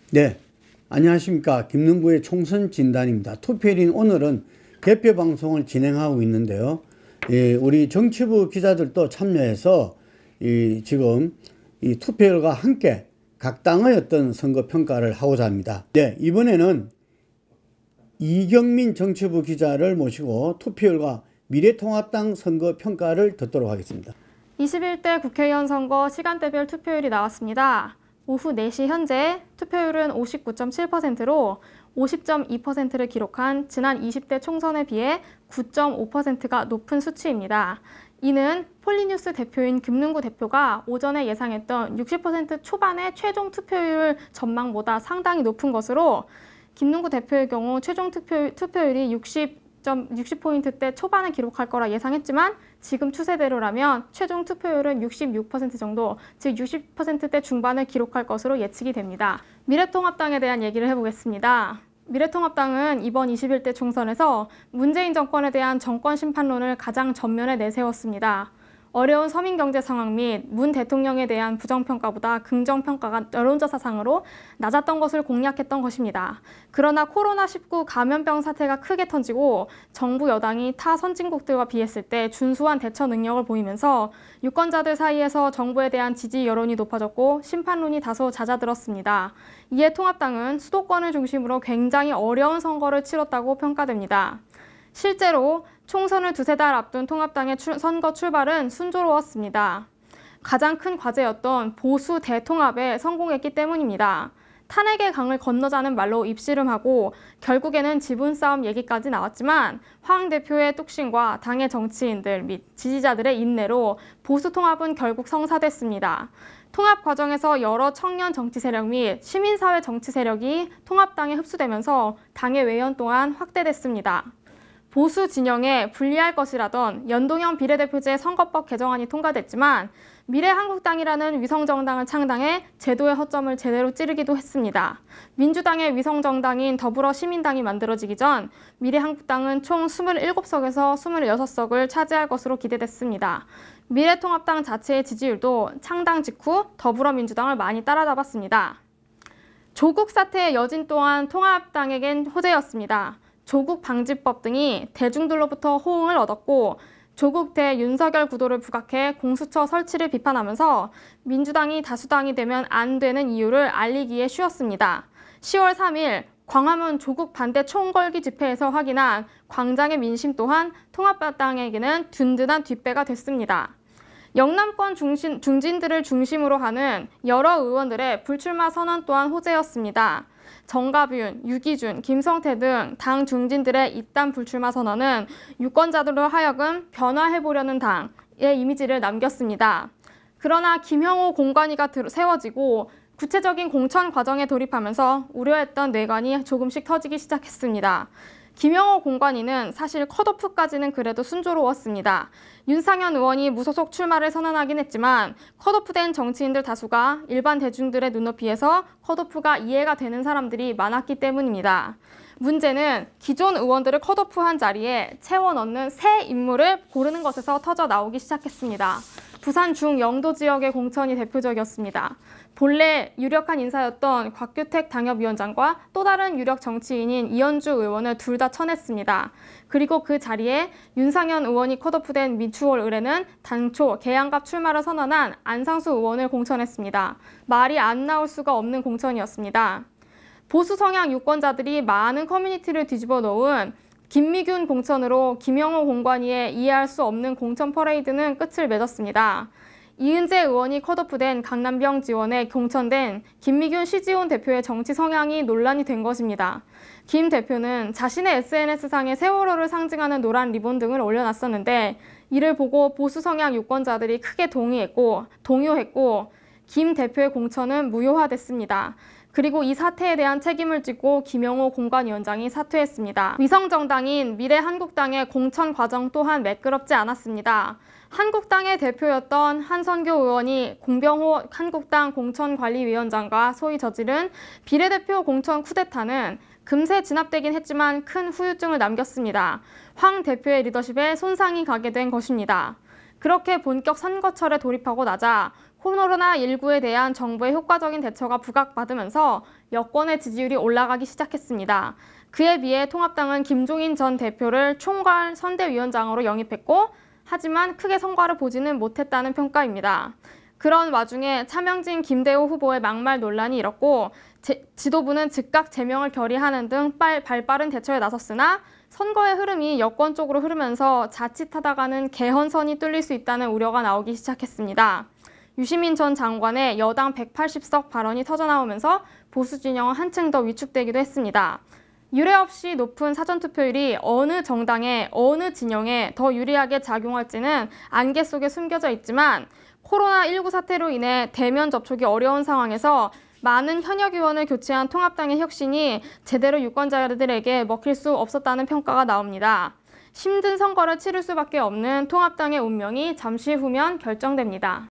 네, 안녕하십니까. 김능구의 총선 진단입니다. 투표일인 오늘은 개표 방송을 진행하고 있는데요. 우리 정치부 기자들도 참여해서 지금 이 투표율과 함께 각 당의 어떤 선거 평가를 하고자 합니다. 네, 이번에는 이경민 정치부 기자를 모시고 투표율과 미래통합당 선거 평가를 듣도록 하겠습니다. 21대 국회의원 선거 시간대별 투표율이 나왔습니다. 오후 4시 현재 투표율은 59.7%로 50.2%를 기록한 지난 20대 총선에 비해 9.5%가 높은 수치입니다. 이는 폴리뉴스 대표인 김능구 대표가 오전에 예상했던 60% 초반의 최종 투표율 전망보다 상당히 높은 것으로 김능구 대표의 경우 최종 투표율이 60포인트대 초반을 기록할 거라 예상했지만 지금 추세대로라면 최종 투표율은 66% 정도, 즉 60%대 중반을 기록할 것으로 예측이 됩니다. 미래통합당에 대한 얘기를 해보겠습니다. 미래통합당은 이번 21대 총선에서 문재인 정권에 대한 정권 심판론을 가장 전면에 내세웠습니다. 어려운 서민 경제 상황 및 문 대통령에 대한 부정평가보다 긍정평가가 여론조사상으로 낮았던 것을 공략했던 것입니다. 그러나 코로나19 감염병 사태가 크게 터지고 정부 여당이 타 선진국들과 비했을 때 준수한 대처 능력을 보이면서 유권자들 사이에서 정부에 대한 지지 여론이 높아졌고 심판론이 다소 잦아들었습니다. 이에 통합당은 수도권을 중심으로 굉장히 어려운 선거를 치렀다고 평가됩니다. 실제로 총선을 두세 달 앞둔 통합당의 선거 출발은 순조로웠습니다. 가장 큰 과제였던 보수 대통합에 성공했기 때문입니다. 탄핵의 강을 건너자는 말로 입씨름하고 결국에는 지분 싸움 얘기까지 나왔지만 황 대표의 뚝심과 당의 정치인들 및 지지자들의 인내로 보수 통합은 결국 성사됐습니다. 통합 과정에서 여러 청년 정치 세력 및 시민사회 정치 세력이 통합당에 흡수되면서 당의 외연 또한 확대됐습니다. 보수 진영에 불리할 것이라던 연동형 비례대표제 선거법 개정안이 통과됐지만 미래한국당이라는 위성정당을 창당해 제도의 허점을 제대로 찌르기도 했습니다. 민주당의 위성정당인 더불어시민당이 만들어지기 전 미래한국당은 총 27석에서 26석을 차지할 것으로 기대됐습니다. 미래통합당 자체의 지지율도 창당 직후 더불어민주당을 많이 따라잡았습니다. 조국 사태의 여진 또한 통합당에겐 호재였습니다. 조국 방지법 등이 대중들로부터 호응을 얻었고 조국 대 윤석열 구도를 부각해 공수처 설치를 비판하면서 민주당이 다수당이 되면 안 되는 이유를 알리기에 쉬웠습니다. 10월 3일 광화문 조국 반대 총궐기 집회에서 확인한 광장의 민심 또한 통합당에게는 든든한 뒷배가 됐습니다. 영남권 중진들을 중심으로 하는 여러 의원들의 불출마 선언 또한 호재였습니다. 정가윤, 유기준, 김성태 등 당 중진들의 이딴 불출마 선언은 유권자들로 하여금 변화해보려는 당의 이미지를 남겼습니다. 그러나 김형호 공관위가 세워지고 구체적인 공천 과정에 돌입하면서 우려했던 뇌관이 조금씩 터지기 시작했습니다. 김형호 공관위는 사실 컷오프까지는 그래도 순조로웠습니다. 윤상현 의원이 무소속 출마를 선언하긴 했지만 컷오프된 정치인들 다수가 일반 대중들의 눈높이에서 컷오프가 이해가 되는 사람들이 많았기 때문입니다. 문제는 기존 의원들을 컷오프한 자리에 채워 넣는 새 인물을 고르는 것에서 터져 나오기 시작했습니다. 부산 중영도 지역의 공천이 대표적이었습니다. 본래 유력한 인사였던 곽규택 당협위원장과 또 다른 유력 정치인인 이현주 의원을 둘 다 쳐냈습니다. 그리고 그 자리에 윤상현 의원이 컷오프된 미추홀 의뢰는 당초 계양갑 출마를 선언한 안상수 의원을 공천했습니다. 말이 안 나올 수가 없는 공천이었습니다. 보수 성향 유권자들이 많은 커뮤니티를 뒤집어 놓은 김미균 공천으로 김형호 공관위의 이해할 수 없는 공천 퍼레이드는 끝을 맺었습니다. 이은재 의원이 컷오프된 강남병 지원에 공천된 김미균 시지온 대표의 정치 성향이 논란이 된 것입니다. 김 대표는 자신의 SNS상에 세월호를 상징하는 노란 리본 등을 올려놨었는데 이를 보고 보수 성향 유권자들이 크게 동요했고 김 대표의 공천은 무효화됐습니다. 그리고 이 사태에 대한 책임을 지고 김영호 공관위원장이 사퇴했습니다. 위성정당인 미래한국당의 공천 과정 또한 매끄럽지 않았습니다. 한국당의 대표였던 한선교 의원이 공병호 한국당 공천관리위원장과 소위 저지른 비례대표 공천 쿠데타는 금세 진압되긴 했지만 큰 후유증을 남겼습니다. 황 대표의 리더십에 손상이 가게 된 것입니다. 그렇게 본격 선거철에 돌입하고 나자 코로나19에 대한 정부의 효과적인 대처가 부각받으면서 여권의 지지율이 올라가기 시작했습니다. 그에 비해 통합당은 김종인 전 대표를 총괄 선대위원장으로 영입했고, 하지만 크게 성과를 보지는 못했다는 평가입니다. 그런 와중에 차명진 김대호 후보의 막말 논란이 일었고, 지도부는 즉각 제명을 결의하는 등 발빠른 대처에 나섰으나 선거의 흐름이 여권 쪽으로 흐르면서 자칫하다가는 개헌선이 뚫릴 수 있다는 우려가 나오기 시작했습니다. 유시민 전 장관의 여당 180석 발언이 터져나오면서 보수 진영은 한층 더 위축되기도 했습니다. 유례 없이 높은 사전투표율이 어느 정당에, 어느 진영에 더 유리하게 작용할지는 안개 속에 숨겨져 있지만, 코로나19 사태로 인해 대면 접촉이 어려운 상황에서 많은 현역 의원을 교체한 통합당의 혁신이 제대로 유권자들에게 먹힐 수 없었다는 평가가 나옵니다. 힘든 선거를 치를 수밖에 없는 통합당의 운명이 잠시 후면 결정됩니다.